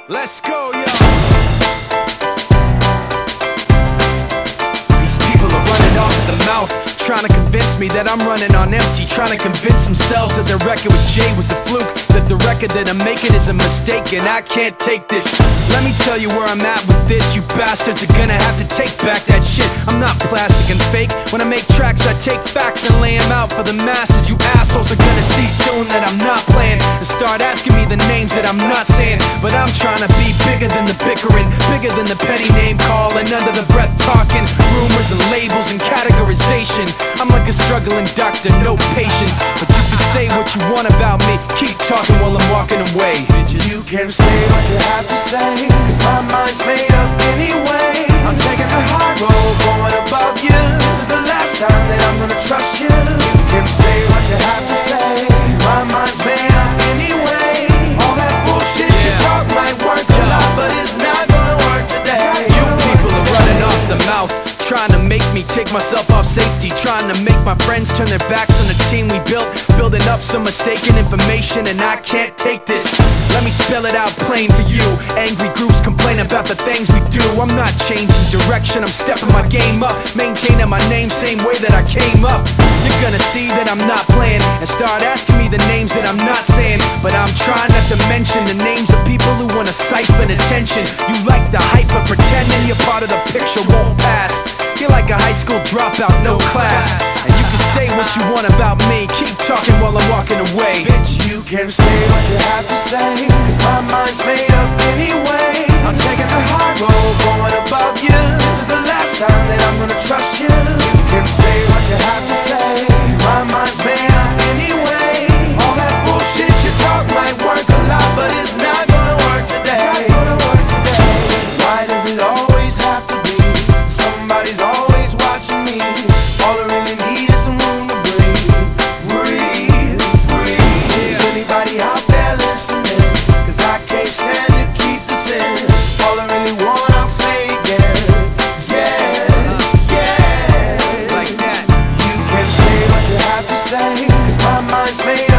Let's go, yo. These people are running off at the mouth, trying to convince me that I'm running on empty, trying to convince themselves that their record with Jay was a fluke, that the record that I'm making is a mistake, and I can't take this. Let me tell you where I'm at with this. You bastards are gonna have to take back that shit. I'm not plastic and fake. When I make tracks, I take facts and lay them out for the masses. You assholes are gonna see soon that I'm not playing, and start asking me the names that I'm not saying. But I'm trying to be bigger than the bickering, bigger than the petty name calling, under the breath talking, rumors and labels and categorization. I'm like a struggling doctor, no patience. But you can say what you want about me, keep talking while I'm walking away. You can say what you have to say, cause my mind's made up anyway. I'm taking the high road, going above you. This is the last time that I'm gonna trust you. You can say what you have to say, cause my mind's made up anyway. All that bullshit you talk might work a lot, but it's not gonna work today. You people are running off the mouth, trying to make me take myself off safety, trying to make my friends turn their backs on the team we built, building up some mistaken information, and I can't take this. Let me spell it out plain for you. Angry groups complain about the things we do. I'm not changing direction, I'm stepping my game up, maintaining my name same way that I came up. You're gonna see that I'm not playing, and start asking me the names that I'm not saying. But I'm trying not to mention the names of people who wanna siphon attention. You like the hype, but pretending you're part of the picture won't pass. You're like a high school dropout, no class. And you can say what you want about me, keep talking while I'm walking away. Bitch, you can say what you have to say, cause my mind's made up anyway. I'm taking the high road, going above you. This is the last time that I'm gonna trust you. You can say what you have to say, cause my mind's made up anyway. All that bullshit you talk might work a lot, but it's not gonna work today. Why does it always have to be somebody's always watching me? All I really need is some room to breathe, breathe, breathe. Is anybody out there listening? Cause I can't stand to keep this in. All I really want, I'll say again. Yeah, yeah. Like that. You can say what you have to say, cause my mind's made up